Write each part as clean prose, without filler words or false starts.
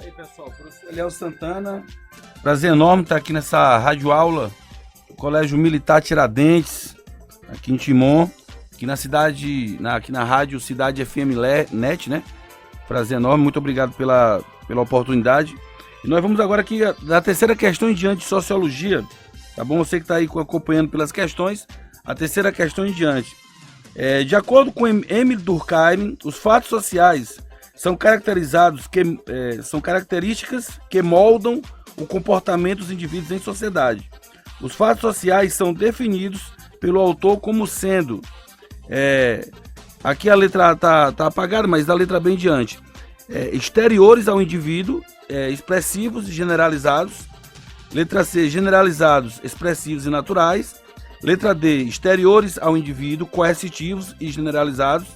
E aí, pessoal, professor Eliel Santana, prazer enorme estar aqui nessa radioaula do Colégio Militar Tiradentes, aqui em Timon, aqui na cidade, aqui na rádio Cidade FM Net, né? Prazer enorme, muito obrigado pela oportunidade. E nós vamos agora aqui da terceira questão em diante de sociologia, tá bom? Você que está aí acompanhando pelas questões, a terceira questão em diante. De acordo com Emile Durkheim, os fatos sociais são características que moldam o comportamento dos indivíduos em sociedade. Os fatos sociais são definidos pelo autor como sendo, aqui a letra tá apagada, mas a letra bem diante, exteriores ao indivíduo, expressivos e generalizados. Letra C, generalizados, expressivos e naturais. Letra D, exteriores ao indivíduo, coercitivos e generalizados.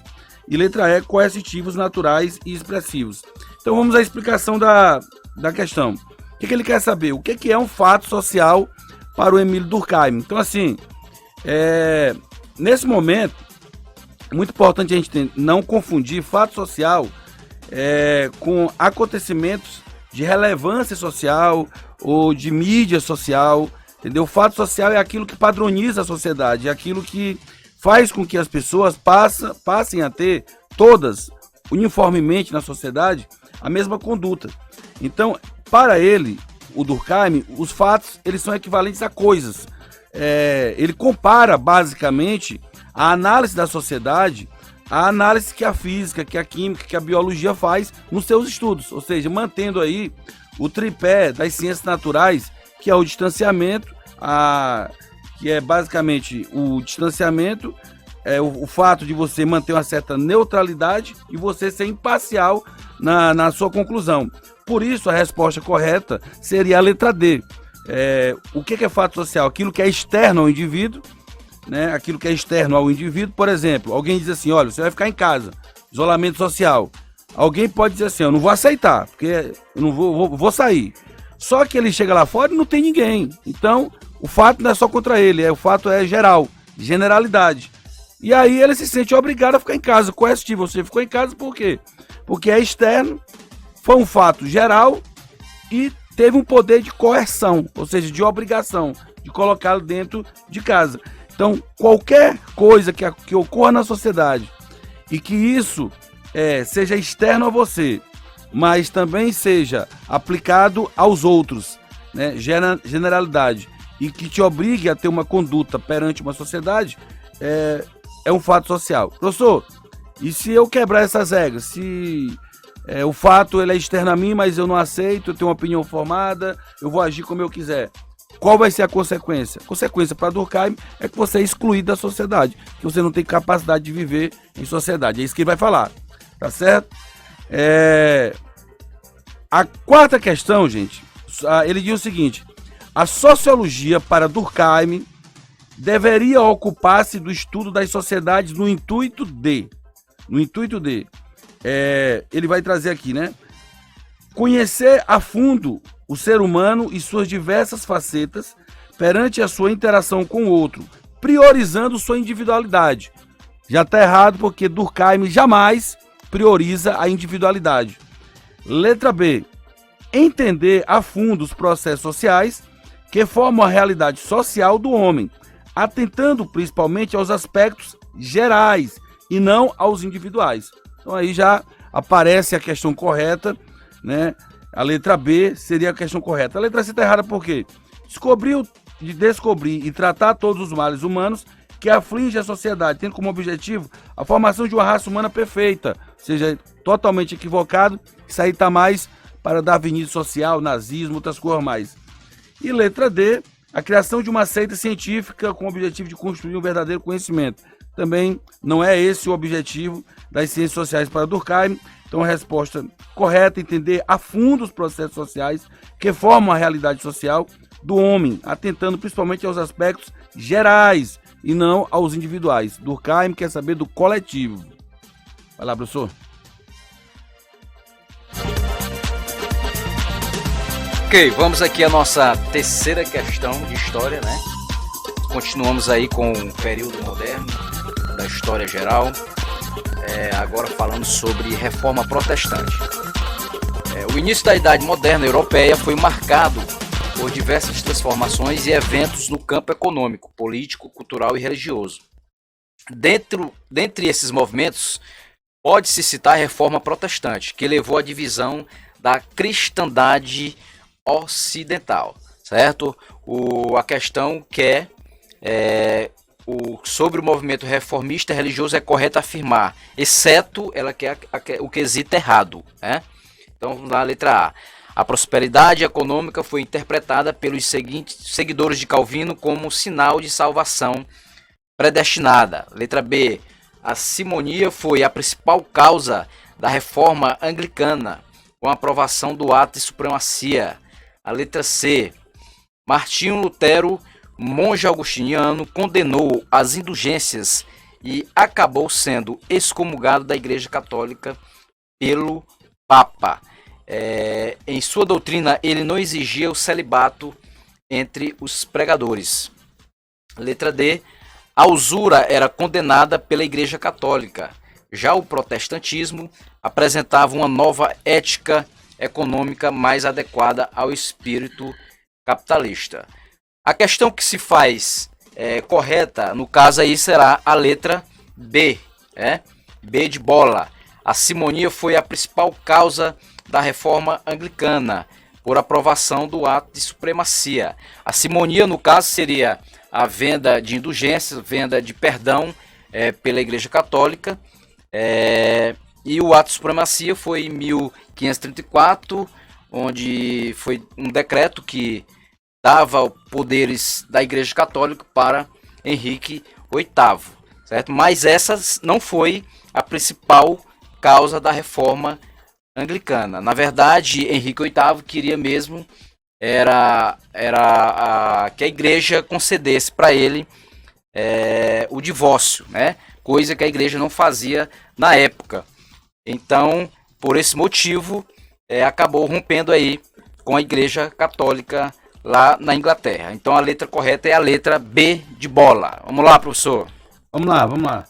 E letra E, coercitivos, naturais e expressivos. Então vamos à explicação da questão. O que ele quer saber? O que é um fato social para o Emile Durkheim? Então assim, nesse momento, é muito importante a gente não confundir fato social com acontecimentos de relevância social ou de mídia social, entendeu? O fato social é aquilo que padroniza a sociedade, é aquilo que faz com que as pessoas passem a ter todas, uniformemente na sociedade, a mesma conduta. Então, para ele, o Durkheim, os fatos eles são equivalentes a coisas. Ele compara basicamente a análise da sociedade à análise que a física, que a química, que a biologia faz nos seus estudos, ou seja, mantendo aí o tripé das ciências naturais, que é o distanciamento, que é basicamente o distanciamento, o fato de você manter uma certa neutralidade e você ser imparcial na sua conclusão. Por isso, a resposta correta seria a letra D. O que é fato social? Aquilo que é externo ao indivíduo, né? Aquilo que é externo ao indivíduo. Por exemplo, alguém diz assim, olha, você vai ficar em casa, isolamento social. Alguém pode dizer assim, eu não vou aceitar, porque eu não vou sair. Só que ele chega lá fora e não tem ninguém. Então, o fato não é só contra ele, o fato é geral, generalidade. E aí ele se sente obrigado a ficar em casa, coercitivo. Você ficou em casa por quê? Porque é externo, foi um fato geral e teve um poder de coerção, ou seja, de obrigação, de colocá-lo dentro de casa. Então, qualquer coisa que ocorra na sociedade e que isso seja externo a você, mas também seja aplicado aos outros, né? Generalidade, e que te obrigue a ter uma conduta perante uma sociedade, é um fato social. Professor, e se eu quebrar essas regras? Se o fato ele é externo a mim, mas eu não aceito, eu tenho uma opinião formada, eu vou agir como eu quiser. Qual vai ser a consequência? A consequência para Durkheim é que você é excluído da sociedade, que você não tem capacidade de viver em sociedade. É isso que ele vai falar, tá certo? A quarta questão, gente, ele diz o seguinte: a sociologia para Durkheim deveria ocupar-se do estudo das sociedades no intuito de, ele vai trazer aqui, né? Conhecer a fundo o ser humano e suas diversas facetas perante a sua interação com o outro, priorizando sua individualidade. Já está errado, porque Durkheim jamais prioriza a individualidade. Letra B. Entender a fundo os processos sociais que formam a realidade social do homem, atentando principalmente aos aspectos gerais e não aos individuais. Então aí já aparece a questão correta, né? A letra B seria a questão correta. A letra C está errada por quê? Descobrir e tratar todos os males humanos que afligem a sociedade, tendo como objetivo a formação de uma raça humana perfeita. Ou seja, totalmente equivocado. Isso aí está mais para darwinismo social, nazismo, outras coisas mais. E letra D, a criação de uma seita científica com o objetivo de construir um verdadeiro conhecimento. Também não é esse o objetivo das ciências sociais para Durkheim. Então a resposta correta é entender a fundo os processos sociais que formam a realidade social do homem, atentando principalmente aos aspectos gerais e não aos individuais. Durkheim quer saber do coletivo. Vai lá, professor. Ok, vamos aqui à nossa terceira questão de história, né? Continuamos aí com o período moderno da história geral. Agora falando sobre reforma protestante. O início da Idade Moderna Europeia foi marcado por diversas transformações e eventos no campo econômico, político, cultural e religioso. Dentre esses movimentos, pode-se citar a Reforma Protestante, que levou à divisão da cristandade ocidental, certo? A questão que sobre o movimento reformista religioso é correto afirmar, exceto ela que é o quesito errado, né? Então, vamos lá, a letra A. A prosperidade econômica foi interpretada pelos seguidores de Calvino como sinal de salvação predestinada. Letra B. A simonia foi a principal causa da reforma anglicana, com a aprovação do ato de supremacia. A letra C. Martinho Lutero, monge agostiniano, condenou as indulgências e acabou sendo excomungado da Igreja Católica pelo Papa. Em sua doutrina, ele não exigia o celibato entre os pregadores. Letra D. A usura era condenada pela Igreja Católica. Já o protestantismo apresentava uma nova ética econômica mais adequada ao espírito capitalista. A questão que se faz correta, no caso aí, será a letra B. B de bola. A simonia foi a principal causa da reforma anglicana, por aprovação do ato de supremacia. A simonia, no caso, seria a venda de indulgências, venda de perdão pela Igreja Católica. E o ato de supremacia foi em 1534, onde foi um decreto que dava poderes da Igreja Católica para Henrique VIII, certo? Mas essa não foi a principal causa da reforma anglicana. Na verdade, Henrique VIII queria mesmo que a igreja concedesse para ele o divórcio, né? Coisa que a igreja não fazia na época. Então, por esse motivo, acabou rompendo aí com a Igreja Católica lá na Inglaterra. Então, a letra correta é a letra B de bola. Vamos lá, professor. Vamos lá.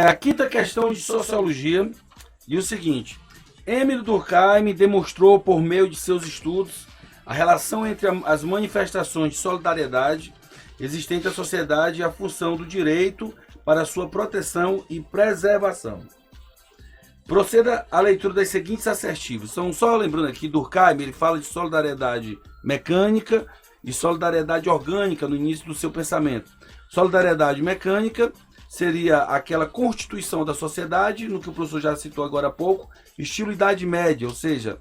A quinta questão de sociologia diz o seguinte: Émile Durkheim demonstrou por meio de seus estudos a relação entre as manifestações de solidariedade existentes na sociedade e a função do direito para sua proteção e preservação. Proceda à leitura das seguintes assertivas. Então, só lembrando aqui, Durkheim ele fala de solidariedade mecânica e solidariedade orgânica no início do seu pensamento. Solidariedade mecânica seria aquela constituição da sociedade, no que o professor já citou agora há pouco, estilo Idade Média, ou seja,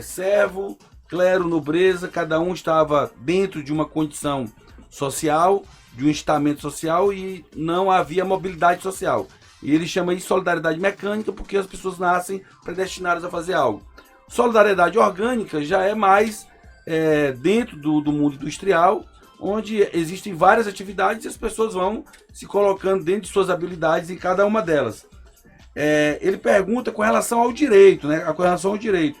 servo, clero, nobreza, cada um estava dentro de uma condição social, de um estamento social e não havia mobilidade social. E ele chama isso de solidariedade mecânica porque as pessoas nascem predestinadas a fazer algo. Solidariedade orgânica já é mais dentro do mundo industrial, onde existem várias atividades e as pessoas vão se colocando dentro de suas habilidades em cada uma delas. Ele pergunta com relação ao direito, né? Com relação ao direito.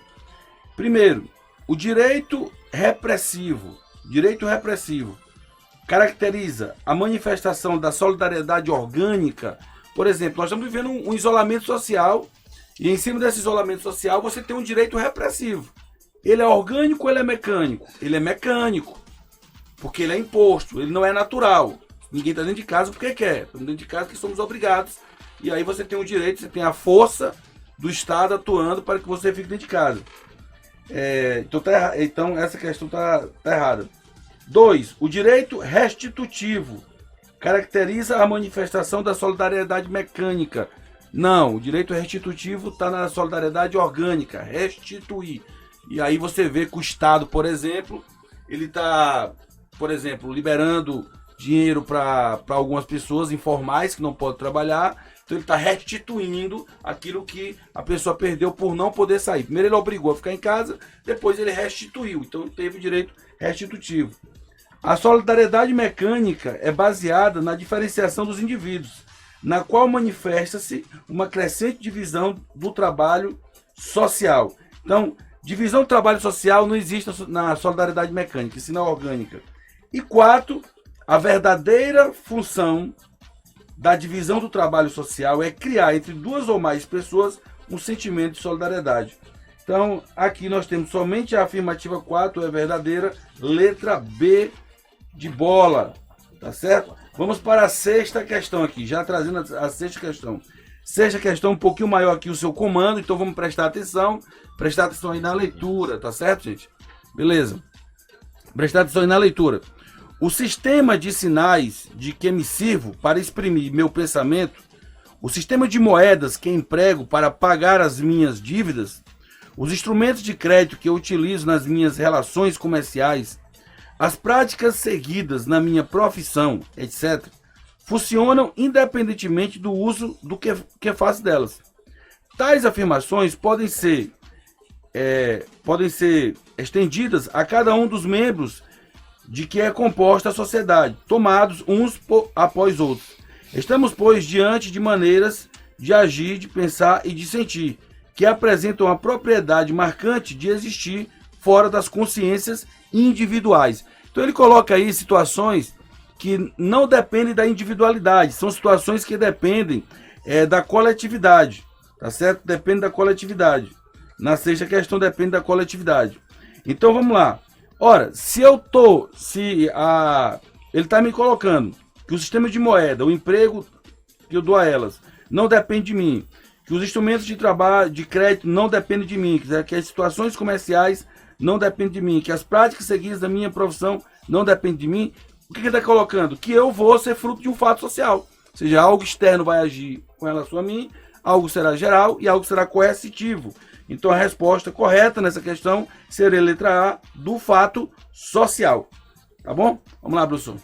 Primeiro, o direito repressivo caracteriza a manifestação da solidariedade orgânica. Por exemplo, nós estamos vivendo um isolamento social e em cima desse isolamento social você tem um direito repressivo. Ele é orgânico ou ele é mecânico? Ele é mecânico, porque ele é imposto, ele não é natural. Ninguém está dentro de casa porque quer. Estamos dentro de casa porque somos obrigados. E aí você tem o direito, você tem a força do Estado atuando para que você fique dentro de casa. Então essa questão está errada. 2. O direito restitutivo caracteriza a manifestação da solidariedade mecânica. Não, o direito restitutivo está na solidariedade orgânica, restituir. E aí você vê que o Estado, por exemplo, ele está, liberando dinheiro para algumas pessoas informais que não podem trabalhar. Então ele está restituindo aquilo que a pessoa perdeu por não poder sair. Primeiro ele obrigou a ficar em casa, depois ele restituiu. Então teve o direito restitutivo. A solidariedade mecânica é baseada na diferenciação dos indivíduos, na qual manifesta-se uma crescente divisão do trabalho social. Então, divisão do trabalho social não existe na solidariedade mecânica, senão orgânica. E 4, a verdadeira função da divisão do trabalho social é criar entre duas ou mais pessoas um sentimento de solidariedade. Então, aqui nós temos somente a afirmativa 4, é verdadeira, letra B de bola, tá certo? Vamos para a sexta questão aqui, já trazendo a sexta questão. Sexta questão um pouquinho maior aqui o seu comando, então vamos prestar atenção aí na leitura, tá certo, gente? Beleza. Prestar atenção aí na leitura. O sistema de sinais de que me sirvo para exprimir meu pensamento, o sistema de moedas que emprego para pagar as minhas dívidas, os instrumentos de crédito que eu utilizo nas minhas relações comerciais, as práticas seguidas na minha profissão, etc., funcionam independentemente do uso do que faço delas. Tais afirmações podem ser estendidas a cada um dos membros de que é composta a sociedade, tomados uns após outros. Estamos, pois, diante de maneiras de agir, de pensar e de sentir, que apresentam a propriedade marcante de existir fora das consciências individuais. Então ele coloca aí situações que não dependem da individualidade, são situações que dependem da coletividade, tá certo? Depende da coletividade. Na sexta questão depende da coletividade. Então vamos lá. Ora, ele está me colocando que o sistema de moeda, o emprego que eu dou a elas, não depende de mim, que os instrumentos de trabalho, de crédito não dependem de mim, que as situações comerciais não dependem de mim, que as práticas seguidas da minha profissão não dependem de mim. O que ele está colocando? Que eu vou ser fruto de um fato social. Ou seja, algo externo vai agir com relação a mim, algo será geral e algo será coercitivo. Então a resposta correta nessa questão seria a letra A, do fato social. Tá bom? Vamos lá, professor.